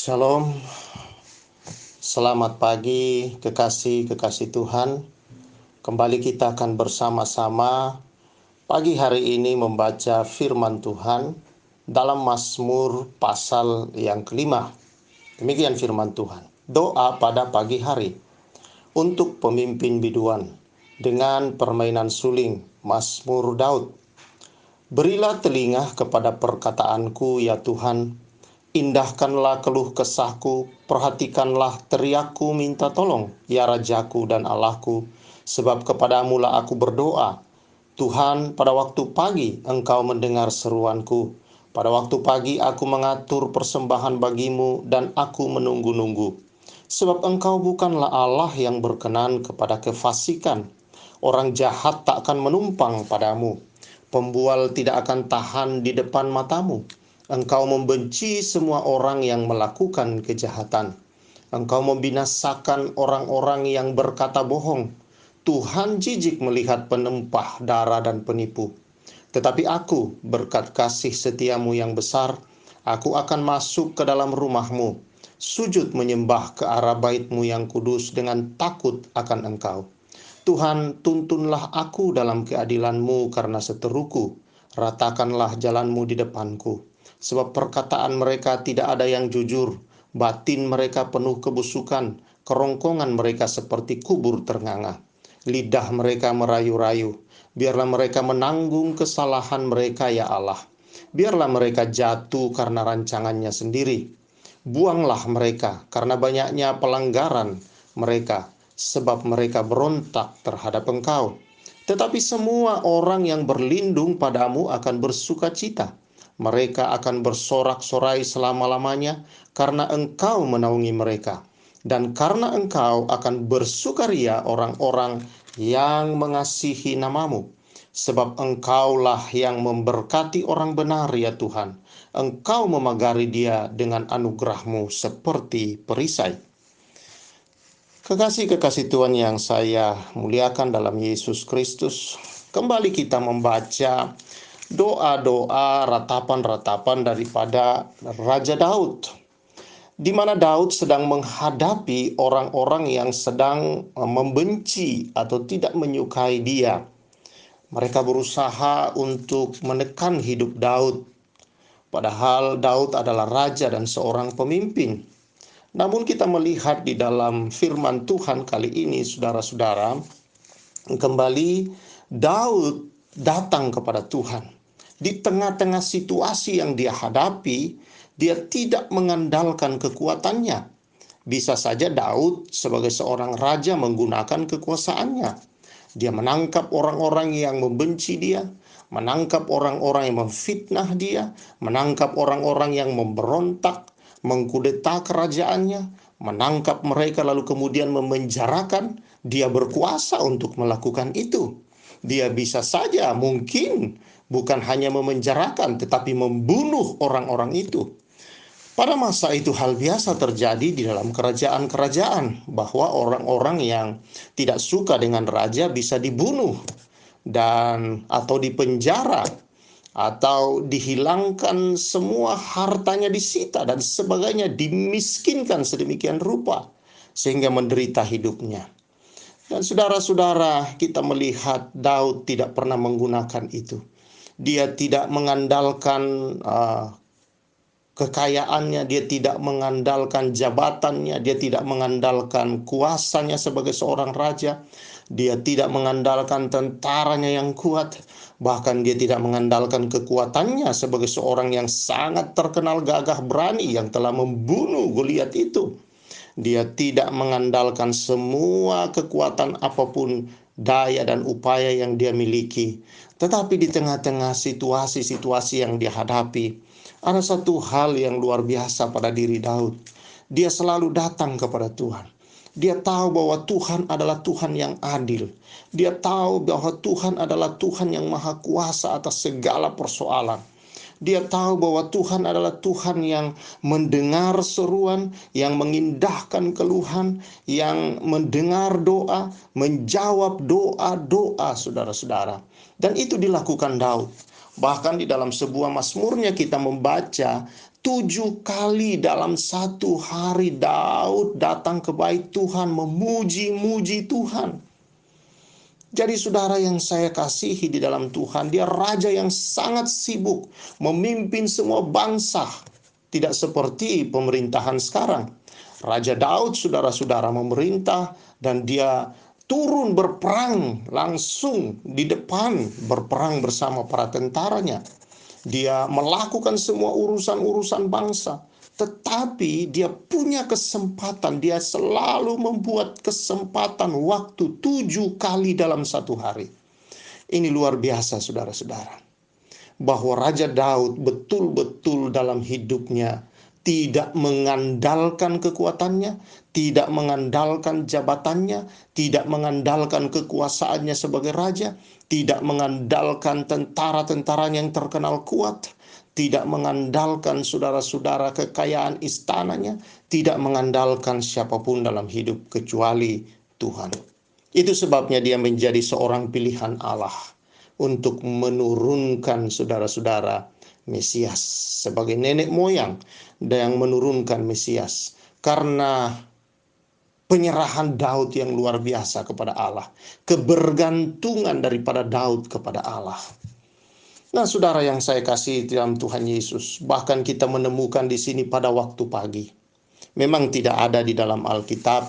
Shalom, selamat pagi kekasih-kekasih Tuhan. Kembali kita akan bersama-sama pagi hari ini membaca firman Tuhan dalam Mazmur pasal yang kelima. Demikian firman Tuhan. Doa pada pagi hari untuk pemimpin biduan dengan permainan suling. Mazmur Daud. Berilah telinga kepada perkataanku ya Tuhan. Indahkanlah keluh kesahku, perhatikanlah teriakku minta tolong, ya Rajaku dan Allahku, sebab kepadamu lah aku berdoa. Tuhan, pada waktu pagi Engkau mendengar seruanku. Pada waktu pagi aku mengatur persembahan bagimu dan aku menunggu-nunggu. Sebab Engkau bukanlah Allah yang berkenan kepada kefasikan. Orang jahat tak akan menumpang padamu. Pembual tidak akan tahan di depan matamu. Engkau membenci semua orang yang melakukan kejahatan. Engkau membinasakan orang-orang yang berkata bohong. Tuhan jijik melihat penempah darah dan penipu. Tetapi aku, berkat kasih setiamu yang besar, aku akan masuk ke dalam rumahmu, sujud menyembah ke arah baitmu yang kudus dengan takut akan Engkau. Tuhan, tuntunlah aku dalam keadilanmu karena seteruku. Ratakanlah jalanmu di depanku. Sebab perkataan mereka tidak ada yang jujur. Batin mereka penuh kebusukan. Kerongkongan mereka seperti kubur ternganga. Lidah mereka merayu-rayu. Biarlah mereka menanggung kesalahan mereka ya Allah. Biarlah mereka jatuh karena rancangannya sendiri. Buanglah mereka karena banyaknya pelanggaran mereka, sebab mereka berontak terhadap Engkau. Tetapi semua orang yang berlindung padamu akan bersuka cita. Mereka akan bersorak-sorai selama-lamanya karena Engkau menaungi mereka. Dan karena Engkau akan bersukaria orang-orang yang mengasihi namamu. Sebab Engkaulah yang memberkati orang benar ya Tuhan. Engkau memagari dia dengan anugerah-Mu seperti perisai. Kekasih-kekasih Tuhan yang saya muliakan dalam Yesus Kristus, kembali kita membaca doa-doa, ratapan-ratapan daripada Raja Daud, di mana Daud sedang menghadapi orang-orang yang sedang membenci atau tidak menyukai dia. Mereka berusaha untuk menekan hidup Daud, padahal Daud adalah raja dan seorang pemimpin. Namun kita melihat di dalam firman Tuhan kali ini, saudara-saudara, kembali Daud datang kepada Tuhan. Di tengah-tengah situasi yang dia hadapi, dia tidak mengandalkan kekuatannya. Bisa saja Daud sebagai seorang raja menggunakan kekuasaannya. Dia menangkap orang-orang yang membenci dia, menangkap orang-orang yang memfitnah dia, menangkap orang-orang yang memberontak, mengkudeta kerajaannya, menangkap mereka lalu kemudian memenjarakan. Dia berkuasa untuk melakukan itu. Dia bisa saja mungkin bukan hanya memenjarakan tetapi membunuh orang-orang itu. Pada masa itu hal biasa terjadi di dalam kerajaan-kerajaan, bahwa orang-orang yang tidak suka dengan raja bisa dibunuh dan atau dipenjara, atau dihilangkan semua hartanya, disita dan sebagainya, dimiskinkan sedemikian rupa sehingga menderita hidupnya. Dan saudara-saudara, kita melihat Daud tidak pernah menggunakan itu. Dia tidak mengandalkan kekayaannya, dia tidak mengandalkan jabatannya, dia tidak mengandalkan kuasanya sebagai seorang raja, dia tidak mengandalkan tentaranya yang kuat, bahkan dia tidak mengandalkan kekuatannya sebagai seorang yang sangat terkenal gagah berani yang telah membunuh Goliat itu. Dia tidak mengandalkan semua kekuatan apapun, daya dan upaya yang dia miliki. Tetapi di tengah-tengah situasi-situasi yang dia hadapi, ada satu hal yang luar biasa pada diri Daud. Dia selalu datang kepada Tuhan. Dia tahu bahwa Tuhan adalah Tuhan yang adil. Dia tahu bahwa Tuhan adalah Tuhan yang maha kuasa atas segala persoalan. Dia tahu bahwa Tuhan adalah Tuhan yang mendengar seruan, yang mengindahkan keluhan, yang mendengar doa, menjawab doa-doa saudara-saudara. Dan itu dilakukan Daud. Bahkan di dalam sebuah mazmurnya kita membaca, 7 kali dalam satu hari Daud datang ke bait Tuhan, memuji-muji Tuhan. Jadi saudara yang saya kasihi di dalam Tuhan, dia raja yang sangat sibuk memimpin semua bangsa. Tidak seperti pemerintahan sekarang. Raja Daud, saudara-saudara, memerintah dan dia turun berperang langsung di depan, berperang bersama para tentaranya. Dia melakukan semua urusan-urusan bangsa. Tetapi dia punya kesempatan, dia selalu membuat kesempatan waktu 7 kali dalam satu hari. Ini luar biasa saudara-saudara. Bahwa Raja Daud betul-betul dalam hidupnya tidak mengandalkan kekuatannya, tidak mengandalkan jabatannya, tidak mengandalkan kekuasaannya sebagai raja, tidak mengandalkan tentara-tentaranya yang terkenal kuat, tidak mengandalkan saudara-saudara kekayaan istananya, tidak mengandalkan siapapun dalam hidup kecuali Tuhan. Itu sebabnya dia menjadi seorang pilihan Allah untuk menurunkan saudara-saudara Mesias sebagai nenek moyang yang menurunkan Mesias. Karena penyerahan Daud yang luar biasa kepada Allah, kebergantungan daripada Daud kepada Allah. Nah, saudara yang saya kasih dalam Tuhan Yesus, bahkan kita menemukan di sini pada waktu pagi. Memang tidak ada di dalam Alkitab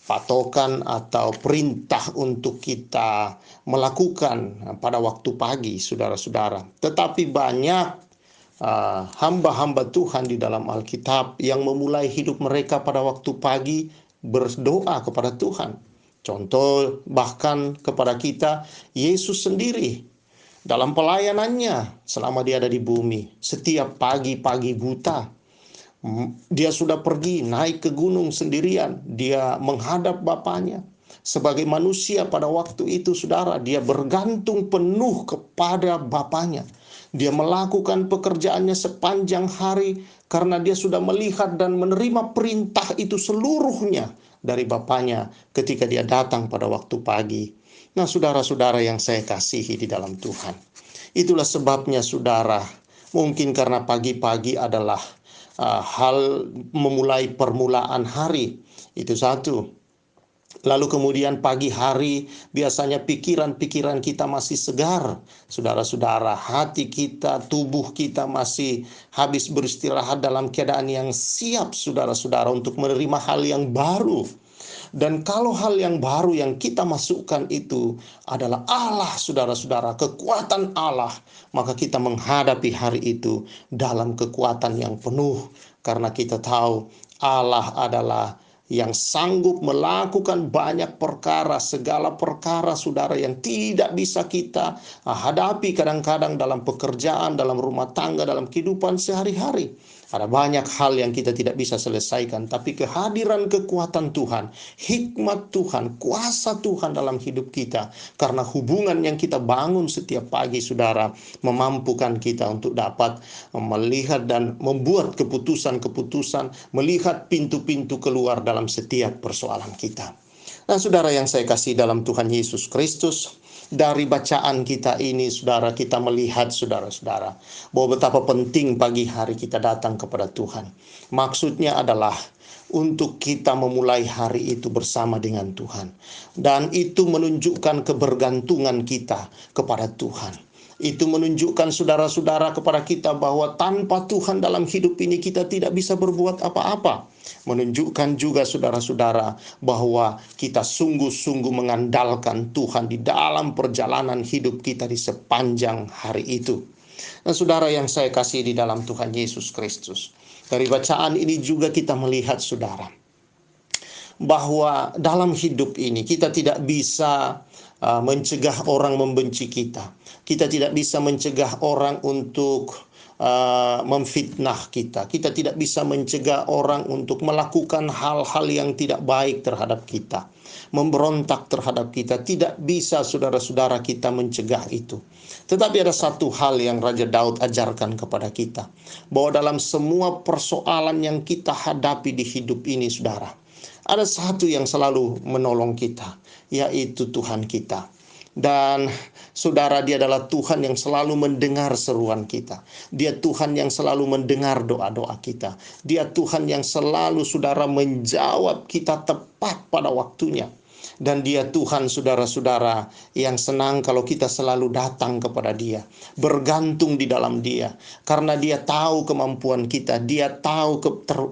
patokan atau perintah untuk kita melakukan pada waktu pagi, saudara-saudara. Tetapi banyak hamba-hamba Tuhan di dalam Alkitab yang memulai hidup mereka pada waktu pagi berdoa kepada Tuhan. Contoh bahkan kepada kita, Yesus sendiri dalam pelayanannya selama dia ada di bumi, setiap pagi-pagi buta, dia sudah pergi naik ke gunung sendirian. Dia menghadap Bapaknya. Sebagai manusia pada waktu itu, saudara, dia bergantung penuh kepada Bapaknya. Dia melakukan pekerjaannya sepanjang hari karena dia sudah melihat dan menerima perintah itu seluruhnya dari Bapaknya ketika dia datang pada waktu pagi. Nah, saudara-saudara yang saya kasihi di dalam Tuhan, itulah sebabnya saudara, mungkin karena pagi-pagi adalah hal memulai permulaan hari, itu satu. Lalu kemudian pagi hari biasanya pikiran-pikiran kita masih segar, saudara-saudara, hati kita, tubuh kita masih habis beristirahat dalam keadaan yang siap, saudara-saudara, untuk menerima hal yang baru. Dan kalau hal yang baru yang kita masukkan itu adalah Allah, saudara-saudara, kekuatan Allah, maka kita menghadapi hari itu dalam kekuatan yang penuh. Karena kita tahu Allah adalah yang sanggup melakukan banyak perkara, segala perkara, saudara, yang tidak bisa kita hadapi kadang-kadang dalam pekerjaan, dalam rumah tangga, dalam kehidupan sehari-hari. Ada banyak hal yang kita tidak bisa selesaikan, tapi kehadiran kekuatan Tuhan, hikmat Tuhan, kuasa Tuhan dalam hidup kita, karena hubungan yang kita bangun setiap pagi, saudara, memampukan kita untuk dapat melihat dan membuat keputusan-keputusan, melihat pintu-pintu keluar dalam setiap persoalan kita. Nah, saudara yang saya kasih dalam Tuhan Yesus Kristus, dari bacaan kita ini, saudara, kita melihat, saudara-saudara, bahwa betapa penting pagi hari kita datang kepada Tuhan. Maksudnya adalah untuk kita memulai hari itu bersama dengan Tuhan. Dan itu menunjukkan kebergantungan kita kepada Tuhan. Itu menunjukkan, saudara-saudara, kepada kita bahwa tanpa Tuhan dalam hidup ini kita tidak bisa berbuat apa-apa. Menunjukkan juga, saudara-saudara, bahwa kita sungguh-sungguh mengandalkan Tuhan di dalam perjalanan hidup kita di sepanjang hari itu. Nah, saudara yang saya kasih di dalam Tuhan Yesus Kristus, dari bacaan ini juga kita melihat, saudara, bahwa dalam hidup ini kita tidak bisa mencegah orang membenci kita. Kita tidak bisa mencegah orang untuk memfitnah kita. Kita tidak bisa mencegah orang untuk melakukan hal-hal yang tidak baik terhadap kita, memberontak terhadap kita. Tidak bisa, saudara-saudara, kita mencegah itu. Tetapi ada satu hal yang Raja Daud ajarkan kepada kita, bahwa dalam semua persoalan yang kita hadapi di hidup ini, saudara, ada satu yang selalu menolong kita, yaitu Tuhan kita. Dan saudara, dia adalah Tuhan yang selalu mendengar seruan kita. Dia Tuhan yang selalu mendengar doa-doa kita. Dia Tuhan yang selalu, saudara, menjawab kita tepat pada waktunya. Dan dia Tuhan, saudara-saudara, yang senang kalau kita selalu datang kepada dia, bergantung di dalam dia, karena dia tahu kemampuan kita, dia tahu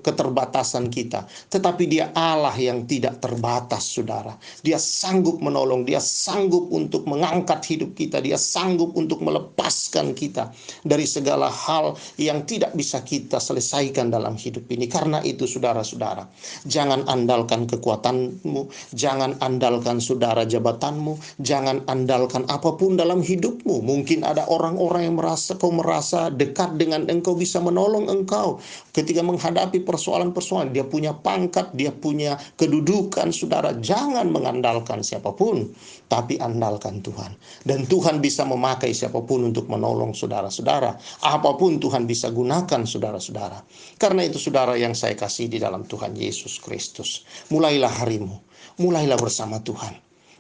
keterbatasan kita, tetapi dia Allah yang tidak terbatas, saudara. Dia sanggup menolong, dia sanggup untuk mengangkat hidup kita, dia sanggup untuk melepaskan kita dari segala hal yang tidak bisa kita selesaikan dalam hidup ini. Karena itu, saudara-saudara, jangan andalkan kekuatanmu, jangan andalkan, saudara, jabatanmu, jangan andalkan apapun dalam hidupmu. Mungkin ada orang-orang yang merasa dekat dengan engkau, bisa menolong engkau ketika menghadapi persoalan-persoalan. Dia punya pangkat, dia punya kedudukan, saudara. Jangan mengandalkan siapapun, tapi andalkan Tuhan. Dan Tuhan bisa memakai siapapun untuk menolong saudara-saudara. Apapun Tuhan bisa gunakan, saudara-saudara. Karena itu, saudara yang saya kasih di dalam Tuhan Yesus Kristus, mulailah harimu, mulailah bersama Tuhan.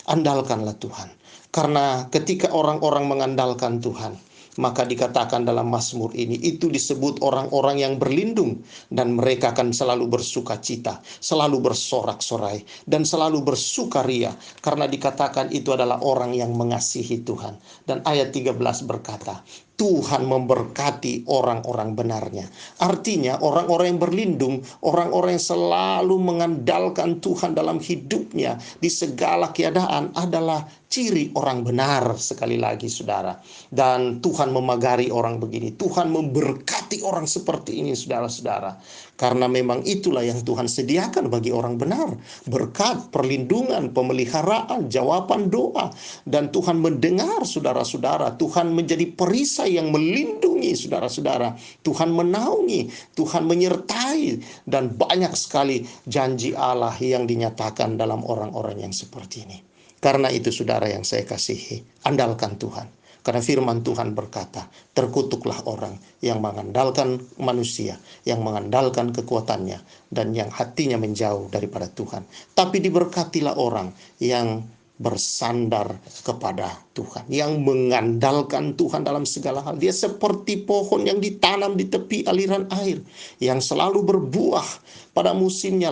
Andalkanlah Tuhan. Karena ketika orang-orang mengandalkan Tuhan, maka dikatakan dalam Mazmur ini, itu disebut orang-orang yang berlindung, dan mereka akan selalu bersuka cita, selalu bersorak-sorai, dan selalu bersukaria, karena dikatakan itu adalah orang yang mengasihi Tuhan. Dan ayat 13 berkata, Tuhan memberkati orang-orang benarnya. Artinya orang-orang yang berlindung, orang-orang yang selalu mengandalkan Tuhan dalam hidupnya di segala keadaan adalah ciri orang benar. Sekali lagi, saudara. Dan Tuhan memagari orang begini. Tuhan memberkati orang seperti ini, saudara-saudara. Karena memang itulah yang Tuhan sediakan bagi orang benar. Berkat, perlindungan, pemeliharaan, jawaban doa. Dan Tuhan mendengar, saudara-saudara. Tuhan menjadi perisai yang melindungi, saudara-saudara. Tuhan menaungi, Tuhan menyertai, dan banyak sekali janji Allah yang dinyatakan dalam orang-orang yang seperti ini. Karena itu, saudara yang saya kasihi, andalkan Tuhan. Karena firman Tuhan berkata, terkutuklah orang yang mengandalkan manusia, yang mengandalkan kekuatannya, dan yang hatinya menjauh daripada Tuhan. Tapi diberkatilah orang yang bersandar kepada Tuhan, yang mengandalkan Tuhan dalam segala hal. Dia seperti pohon yang ditanam di tepi aliran air, yang selalu berbuah pada musimnya,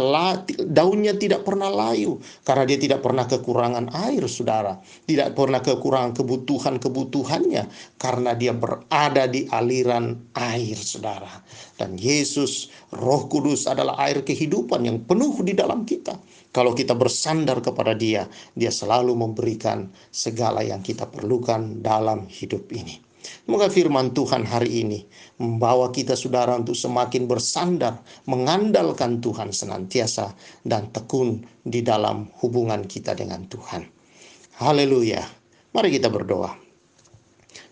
daunnya tidak pernah layu, karena dia tidak pernah kekurangan air, saudara. Tidak pernah kekurangan kebutuhannya, karena dia berada di aliran air, saudara. Dan Yesus, Roh Kudus adalah air kehidupan yang penuh di dalam kita. Kalau kita bersandar kepada Dia, Dia selalu memberikan segala yang kita perlukan dalam hidup ini. Semoga firman Tuhan hari ini membawa kita, saudara, untuk semakin bersandar, mengandalkan Tuhan senantiasa, dan tekun di dalam hubungan kita dengan Tuhan. Haleluya. Mari kita berdoa.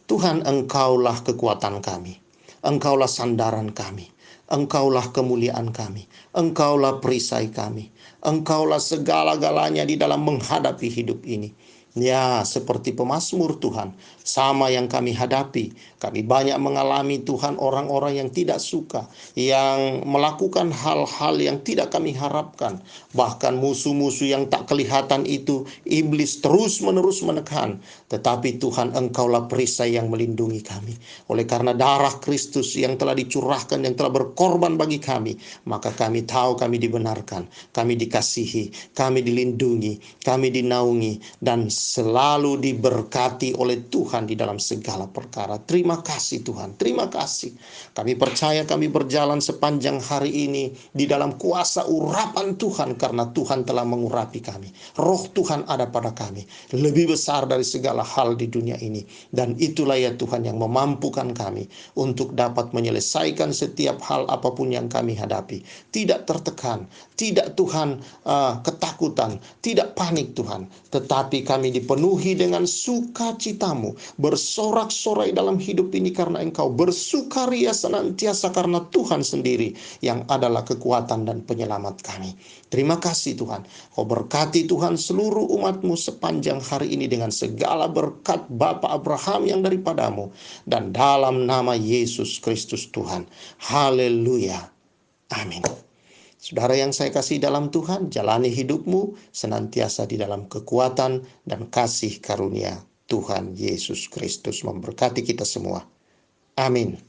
Tuhan, Engkaulah kekuatan kami. Engkaulah sandaran kami. Engkaulah kemuliaan kami. Engkaulah perisai kami. Engkaulah segala-galanya di dalam menghadapi hidup ini. Ya, seperti pemazmur, Tuhan, sama yang kami hadapi. Kami banyak mengalami, Tuhan, orang-orang yang tidak suka, yang melakukan hal-hal yang tidak kami harapkan. Bahkan musuh-musuh yang tak kelihatan itu, iblis terus-menerus menekan. Tetapi Tuhan, Engkaulah perisai yang melindungi kami. Oleh karena darah Kristus yang telah dicurahkan, yang telah berkorban bagi kami, maka kami tahu kami dibenarkan, kami dikasihi, kami dilindungi, kami dinaungi, dan selalu diberkati oleh Tuhan di dalam segala perkara. Terima kasih, Tuhan. Terima kasih. Kami percaya kami berjalan sepanjang hari ini di dalam kuasa urapan Tuhan, karena Tuhan telah mengurapi kami. Roh Tuhan ada pada kami, lebih besar dari segala hal di dunia ini. Dan itulah, ya Tuhan, yang memampukan kami untuk dapat menyelesaikan setiap hal apapun yang kami hadapi. Tidak tertekan, tidak, Tuhan, ketakutan, tidak panik, Tuhan. Tetapi kami dipenuhi dengan sukacitamu, bersorak-sorai dalam hidup ini karena Engkau, bersukaria senantiasa karena Tuhan sendiri yang adalah kekuatan dan penyelamat kami. Terima kasih, Tuhan. Kau berkati, Tuhan, seluruh umat-Mu sepanjang hari ini dengan segala berkat Bapa Abraham yang daripadamu, dan dalam nama Yesus Kristus Tuhan. Haleluya. Amin. Saudara yang saya kasih dalam Tuhan, jalani hidupmu senantiasa di dalam kekuatan dan kasih karunia Tuhan Yesus Kristus memberkati kita semua. Amin.